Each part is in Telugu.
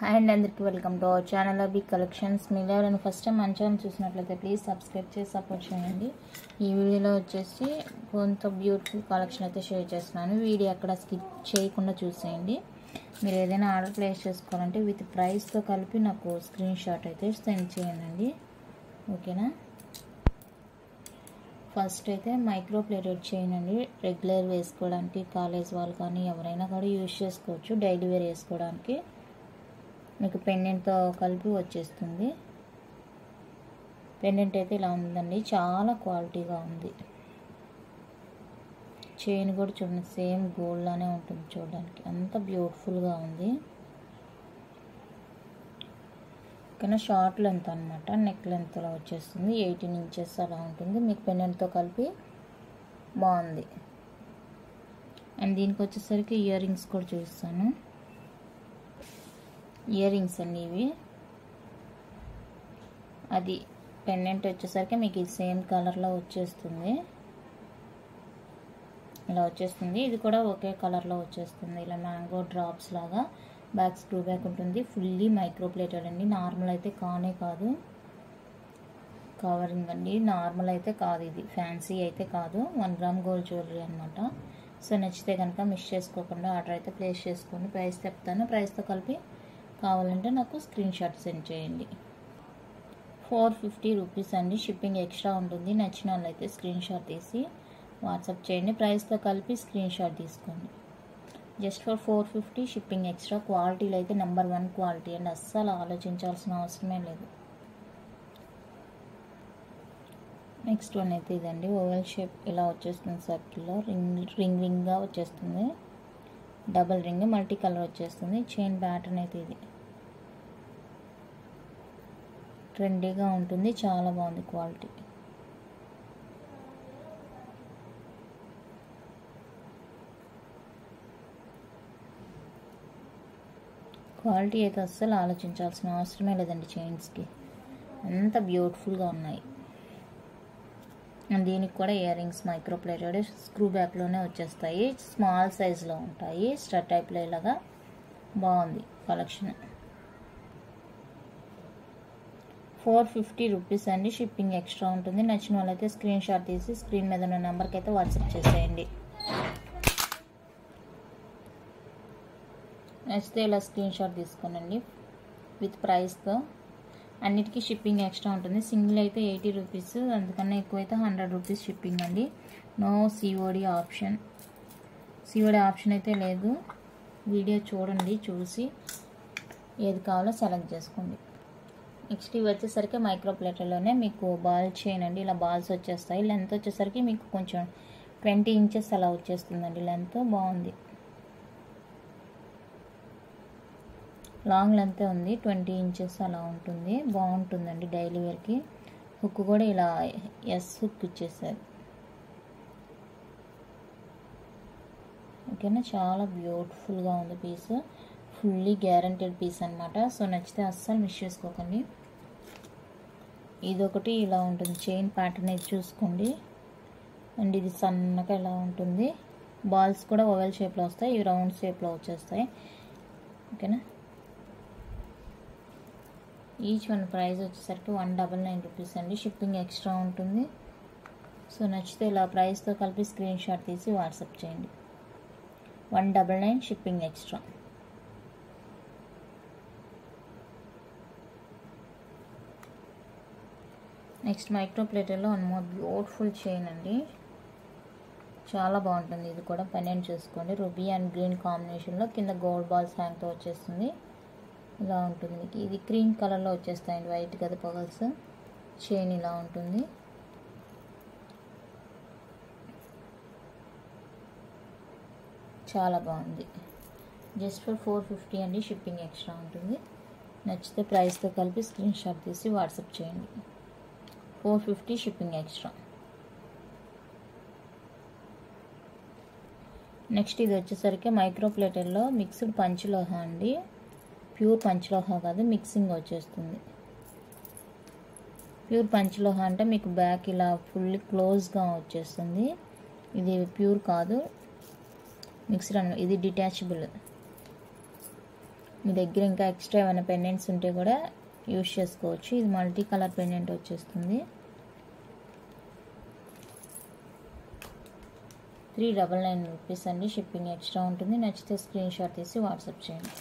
హాయ్ అండి, అందరికీ welcome to our channel big collections. మీరు ఎవరైనా ఫస్ట్ టైం మన ఛానల్ చూసినట్లయితే ప్లీజ్ సబ్స్క్రైబ్ చేసి సపోర్ట్ చేయండి. ఈ వీడియోలో వచ్చేసి కొంత బ్యూటిఫుల్ కలెక్షన్ అయితే షేర్ చేస్తున్నాను. వీడియో ఎక్కడ స్కిప్ చేయకుండా చూసేయండి. మీరు ఏదైనా ఆర్డర్ ప్లేస్ చేసుకోవాలంటే విత్ ప్రైస్తో కలిపి నాకు స్క్రీన్ షాట్ అయితే సెండ్ చేయండి, ఓకేనా. ఫస్ట్ అయితే మైక్రో ప్లేటెడ్ చైన్ అండి. రెగ్యులర్ వేసుకోవడానికి కాలేజ్ వాళ్ళు కానీ ఎవరైనా కూడా యూజ్ చేసుకోవచ్చు. డైలీ వేర్ వేసుకోవడానికి మీకు పెండెంట్తో కలిపి వచ్చేస్తుంది. పెండెంట్ అయితే ఇలా ఉందండి, చాలా క్వాలిటీగా ఉంది. చైన్ కూడా చూడండి, సేమ్ గోల్డ్ లానే ఉంటుంది చూడడానికి, అంత బ్యూటిఫుల్గా ఉంది. కానీ షార్ట్ లెంత్ అనమాట, నెక్ లెంత్ అలా వచ్చేస్తుంది. 18 ఇంచెస్ అలా ఉంటుంది. మీకు పెండెంట్తో కలిపి బాగుంది. అండ్ దీనికి వచ్చేసరికి ఇయర్ రింగ్స్ కూడా చూపిస్తాను. ఇయర్ రింగ్స్ అండి ఇవి. అది పెండెంట్ వచ్చేసరికి మీకు ఇది సేమ్ కలర్లో వచ్చేస్తుంది, ఇలా వచ్చేస్తుంది. ఇది కూడా ఒకే కలర్లో వచ్చేస్తుంది, ఇలా మ్యాంగో డ్రాప్స్ లాగా. బ్యాక్ స్క్రూ బ్యాక్ ఉంటుంది. ఫుల్లీ మైక్రో ప్లేటెడ్ అండి. నార్మల్ అయితే కానే కాదు, కవరింగ్ అండి. నార్మల్ అయితే కాదు, ఇది ఫ్యాన్సీ అయితే కాదు. 1 గ్రామ్ గోల్డ్ జ్యువెలరీ అనమాట. సో నచ్చితే కనుక మిస్ చేసుకోకుండా ఆర్డర్ అయితే ప్లేస్ చేసుకోండి. ప్రైస్ చెప్తాను, ప్రైస్తో కలిపి కావాలంటే నాకు స్క్రీన్ షాట్ సెండ్ చేయండి. 450 రూపీస్ అండి. షిప్పింగ్ ఎక్స్ట్రా ఉంటుంది. నచ్చిన వాళ్ళైతే స్క్రీన్ షాట్ తీసి వాట్సాప్ చేయండి. ప్రైస్తో కలిపి స్క్రీన్ షాట్ తీసుకోండి. Just for 450 shipping extra. క్వాలిటీలో అయితే నెంబర్ 1 క్వాలిటీ అండి, అస్సలు ఆలోచించాల్సిన అవసరమే లేదు. నెక్స్ట్ వన్ అయితే ఇదండి, ఓవెల్ షేప్ ఇలా వచ్చేస్తుంది. సర్కిల్లో రింగ్గా వచ్చేస్తుంది. డబల్ రింగ్ మల్టీ కలర్ వచ్చేస్తుంది. చైన్ ప్యాటర్న్ అయితే ఇది ట్రెండీగా ఉంటుంది, చాలా బాగుంది క్వాలిటీ. క్వాలిటీ అయితే అస్సలు ఆలోచించాల్సిన అవసరమే లేదండి. చైన్స్కి అంత బ్యూటిఫుల్గా ఉన్నాయి. అండ్ దీనికి కూడా earrings micro plated screw బ్యాక్లోనే వచ్చేస్తాయి. స్మాల్ సైజులో ఉంటాయి, స్టడ్ టైప్లో. ఇలాగా బాగుంది కలెక్షన్. 450 రూపీస్ అండి. షిప్పింగ్ ఎక్స్ట్రా ఉంటుంది. నచ్చిన వాళ్ళైతే స్క్రీన్ షాట్ తీసి స్క్రీన్ మీద ఉన్న నెంబర్కి అయితే వాట్సాప్ చేసేయండి. నచ్చితే ఇలా స్క్రీన్ షాట్ తీసుకోనండి విత్ ప్రైస్తో. అన్నిటికీ షిప్పింగ్ ఎక్స్ట్రా ఉంటుంది. సింగిల్ అయితే 80 రూపీస్, అందుకన్నా ఎక్కువైతే 100 రూపీస్ షిప్పింగ్ అండి. No COD option. COD option అయితే లేదు. వీడియో చూడండి, చూసి ఏది కావాలో సెలెక్ట్ చేసుకోండి. నెక్స్ట్ ఇవి వచ్చేసరికి మైక్రో ప్లేటర్లోనే మీకు బాల్ చైన్ అండి. ఇలా బాల్స్ వచ్చేస్తాయి. లెంత్ వచ్చేసరికి మీకు కొంచెం 20 ఇంచెస్ అలా వచ్చేస్తుందండి లెంత్. బాగుంది, లాంగ్ లెంత్ ఉంది. 20 ఇంచెస్ అలా ఉంటుంది. బాగుంటుందండి డైలీ వేర్కి. హుక్ కూడా ఇలా ఎస్ హుక్ ఇచ్చేసారు, ఓకేనా. చాలా బ్యూటిఫుల్గా ఉంది పీస్. ఫుల్లీ గ్యారంటెడ్ పీస్ అనమాట. సో నచ్చితే అస్సలు మిస్ చేసుకోకండి. ఇదొకటి ఇలా ఉంటుంది, చైన్ ప్యాటర్న్ ఇది చూసుకోండి. అండ్ ఇది సన్నగా ఇలా ఉంటుంది. బాల్స్ కూడా ఓవెల్ షేప్లో వస్తాయి, ఇవి రౌండ్ షేప్లో వచ్చేస్తాయి, ఓకేనా. ఈచ్ వన్ ప్రైస్ వచ్చేసరికి 199 రూపీస్ అండి. షిప్పింగ్ ఎక్స్ట్రా ఉంటుంది. సో నచ్చితే ఇలా ప్రైస్తో కలిపి స్క్రీన్ షాట్ తీసి వాట్సాప్ చేయండి. 199 షిప్పింగ్ ఎక్స్ట్రా. నెక్స్ట్ మైక్రో ప్లేటర్లో వన్ మోర్ బ్యూటిఫుల్ చైన్ అండి, చాలా బాగుంటుంది. ఇది కూడా పెండెంట్ చూసుకోండి. రూబీ అండ్ గ్రీన్ కాంబినేషన్లో కింద గోల్డ్ బాల్స్ హ్యాంగ్తో వచ్చేస్తుంది. ఇలా ఉంటుంది. ఇది క్రీమ్ కలర్లో వచ్చేస్తాయండి, వైట్ కదా పగల్స్. చైన్ ఇలా ఉంటుంది. చాలా బాగుంది. జస్ట్ ఫర్ 450 అండి. షిప్పింగ్ ఎక్స్ట్రా ఉంటుంది. నచ్చితే ప్రైస్తో కలిపి స్క్రీన్ షాట్ తీసి వాట్సాప్ చేయండి. 450 షిప్పింగ్ ఎక్స్ట్రా. నెక్స్ట్ ఇది వచ్చేసరికి మైక్రో ప్లేటర్లో మిక్స్డ్ పంచలోహ అండి. ప్యూర్ పంచలోహ కాదు, మిక్సింగ్ వచ్చేస్తుంది. ప్యూర్ పంచలోహ అంటే మీకు బ్యాక్ ఇలా ఫుల్లీ క్లోజ్గా వచ్చేస్తుంది. ఇది ప్యూర్ కాదు, మిక్స్డ్ అన్న. ఇది డిటాచబుల్. మీ దగ్గర ఇంకా ఎక్స్ట్రా ఏమైనా పెండెంట్స్ ఉంటే కూడా యూజ్ చేసుకోవచ్చు. ఇది మల్టీ కలర్ పెండెంట్ వచ్చేస్తుంది. 399 రూపీస్ అండి. షిప్పింగ్ ఎక్స్ట్రా ఉంటుంది. నచ్చితే స్క్రీన్ షాట్ తీసి వాట్సాప్ చేయండి.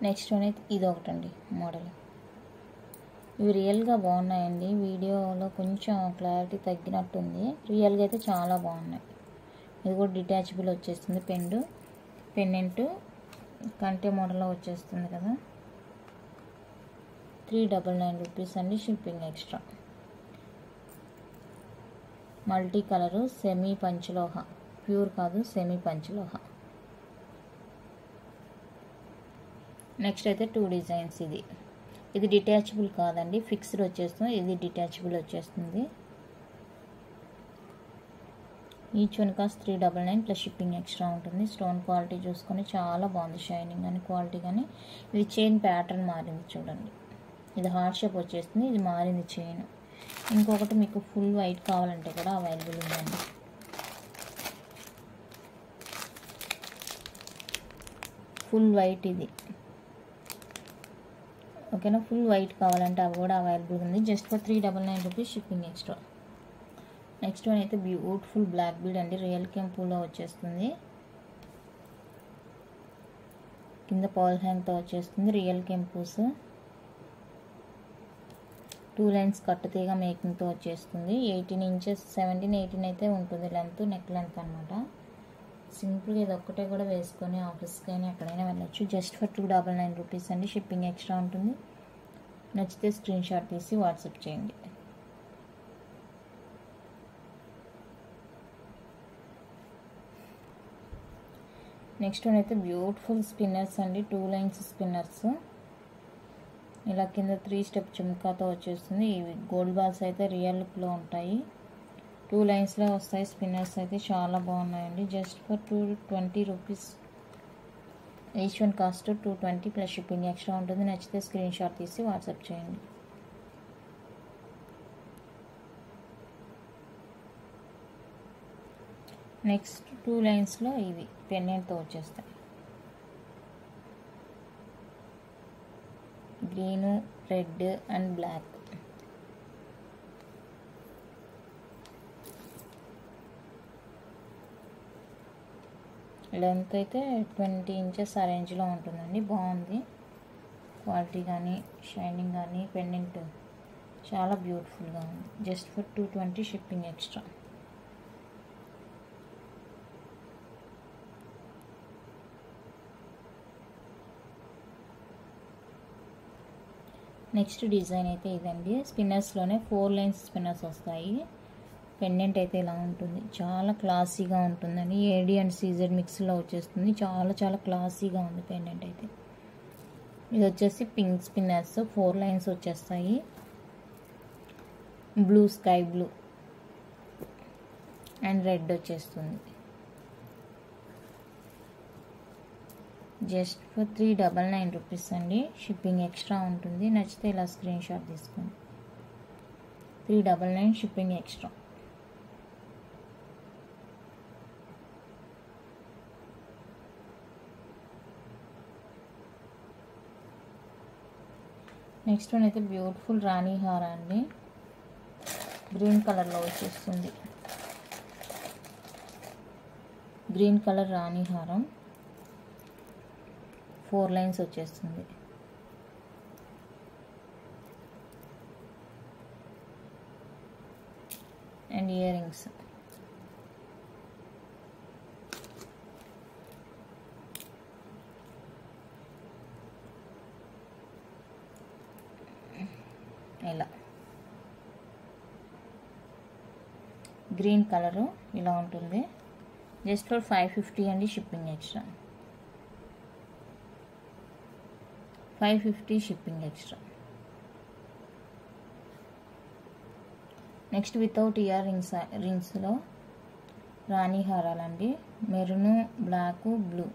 నెక్స్ట్ వన్ అయితే ఇది ఒకటండి మోడల్. ఇవి రియల్గా బాగున్నాయండి. వీడియోలో కొంచెం క్లారిటీ తగ్గినట్టుంది. రియల్గా అయితే చాలా బాగున్నాయి. ఇది కూడా డిటాచబుల్ వచ్చేస్తుంది. పెండెంట్ కంటే మోడల్లో వచ్చేస్తుంది కదా. 399 రూపీస్ అండి. Shipping extra. Multi colour semi పంచలోహ, ప్యూర్ కాదు సెమీ పంచలోహ. నెక్స్ట్ అయితే 2 డిజైన్స్. ఇది డిటాచబుల్ కాదండి, ఫిక్స్డ్ వచ్చేస్తుంది. ఇది డిటాచబుల్ వచ్చేస్తుంది. Each one cost 399 plus shipping extra ఉంటుంది. స్టోన్ క్వాలిటీ చూసుకొని చాలా బాగుంది, షైనింగ్ కానీ క్వాలిటీ కానీ. ఇది చైన్ ప్యాటర్న్ మారింది చూడండి. ఇది హార్ట్ షేప్ వచ్చేస్తుంది. ఇది మారింది చైన్. ఇంకొకటి మీకు ఫుల్ వైట్ కావాలంటే కూడా అవైలబుల్ ఉందండి. ఫుల్ వైట్ ఇది ఓకేనా. ఫుల్ వైట్ కావాలంటే అవి కూడా అవైలబుల్ ఉంది. Just for 399 rupees shipping extra. Next one అయితే బ్యూటిఫుల్ బ్లాక్ బీడ్ అండి. రియల్ కెంపులో వచ్చేస్తుంది. కింద పాల్ హ్యాంగ్తో వచ్చేస్తుంది. రియల్ కెంపూస్ 2 లైన్స్ కట్టుతీగా మేకింగ్తో వచ్చేస్తుంది. 18 ఇంచెస్ 17, 18 అయితే ఉంటుంది లెంత్, నెక్ లెంత్ అనమాట. సింపుల్గా ఇది ఒక్కటే కూడా వేసుకొని ఆఫీస్కి అయినా ఎక్కడైనా వెళ్ళచ్చు. జస్ట్ ఫర్ 299 రూపీస్ అండి. షిప్పింగ్ ఎక్స్ట్రా ఉంటుంది. నచ్చితే స్క్రీన్ షాట్ తీసి వాట్సాప్ చేయండి. నెక్స్ట్ వన్ అయితే బ్యూటిఫుల్ స్పిన్నర్స్ అండి. 2 లైన్స్ స్పిన్నర్స్. ఇలా కింద 3 స్టెప్ చుమ్కాతో వచ్చేస్తుంది. ఇవి గోల్డ్ బాల్స్ అయితే రియల్ లుక్లో ఉంటాయి. 2 లైన్స్లో వస్తాయి. స్పిన్నర్స్ అయితే చాలా బాగున్నాయండి. Just for 220 rupees. Each one cost 220 plus shipping extra ఉంటుంది. నచ్చితే స్క్రీన్ షాట్ తీసి వాట్సాప్ చేయండి. నెక్స్ట్ 2 లైన్స్లో ఇవి పెండెంట్తో వచ్చేస్తాయి. Green, red and black. Length అయితే 20 ఇంచెస్ ఆ రేంజ్లో ఉంటుందండి. బాగుంది క్వాలిటీ కానీ షైనింగ్ కానీ. పెండెంట్ చాలా బ్యూటిఫుల్గా ఉంది. Just for 220 shipping extra. Next design అయితే ఇదండి. స్పిన్నర్స్లోనే 4 లైన్స్ స్పిన్నర్స్ వస్తాయి. పెండెంట్ అయితే ఇలా ఉంటుంది. చాలా క్లాసీగా ఉంటుందండి. ఏడి అండ్ సీజెడ్ మిక్స్లో వచ్చేస్తుంది. చాలా చాలా క్లాసీగా ఉంది పెండెంట్ అయితే. ఇది వచ్చేసి పింక్ స్పిన్నర్స్ 4 లైన్స్ వచ్చేస్తాయి. Blue, sky blue and red వచ్చేస్తుంది. జస్ట్ ఫర్ 399 రూపీస్ అండి. షిప్పింగ్ ఎక్స్ట్రా ఉంటుంది. నచ్చితే ఇలా స్క్రీన్ షాట్ తీసుకోండి. 399 షిప్పింగ్ ఎక్స్ట్రా. నెక్స్ట్ వన్ అయితే బ్యూటిఫుల్ రాణి హార అండి. గ్రీన్ కలర్లో వచ్చేస్తుంది. గ్రీన్ కలర్ రాణి హారం 4 లైన్స్ వచ్చేస్తుంది. And earrings. ఇలా గ్రీన్ కలరు ఇలా ఉంటుంది. జస్ట్ ఫర్ 550 అండి. Shipping extra. 550 shipping extra. Next without ఇయర్ రింగ్స్లో రాణి హారాలండి. Maroon, black, blue.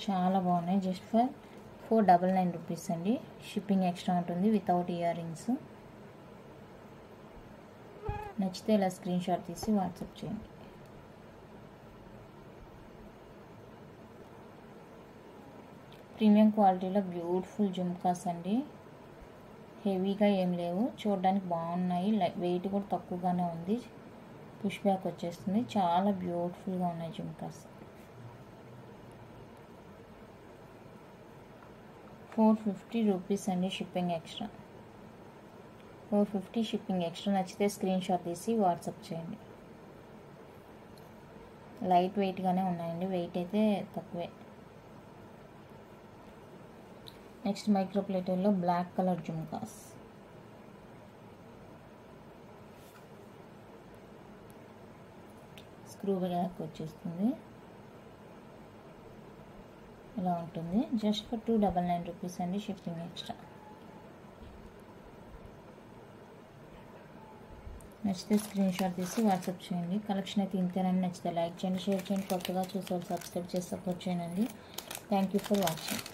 చాలా బాగున్నాయి. జస్ట్ ఫర్ 499 రూపీస్ అండి. షిప్పింగ్ ఎక్స్ట్రా ఉంటుంది వితౌట్ ఇయర్ రింగ్స్. నచ్చితే ఇలా స్క్రీన్ షాట్ తీసి వాట్సాప్ చేయండి. ప్రీమియం క్వాలిటీలో బ్యూటిఫుల్ జుమ్కాస్ అండి. హెవీగా ఏం లేవు, చూడడానికి బాగున్నాయి. వెయిట్ కూడా తక్కువగానే ఉంది. పుష్ బ్యాక్ వచ్చేస్తుంది. చాలా బ్యూటిఫుల్గా ఉన్నాయి జుమ్కాస్. 450 రూపీస్ అండి షిప్పింగ్ ఎక్స్ట్రా. 450 shipping extra. నచ్చితే స్క్రీన్ షాట్ తీసి వాట్సాప్ చేయండి. లైట్ వెయిట్గానే ఉన్నాయండి, వెయిట్ అయితే తక్కువే. నెక్స్ట్ మైక్రో ప్లేటర్లో black colour jhumkas. Screw back వచ్చేస్తుంది. ఇలా ఉంటుంది. జస్ట్ ఫర్ 299 రూపీస్ అండి షిప్పింగ్ ఎక్స్ట్రా. నచ్చితే స్క్రీన్ షాట్ తీసి వాట్సాప్ చేయండి. కలెక్షన్ అయితే ఇంతేనండి. నచ్చితే లైక్ చేయండి, షేర్ చేయండి. కొత్తగా చూసేవాళ్ళు సబ్స్క్రైబ్ చేసి సపోర్ట్ చేయండి. Thank you for watching.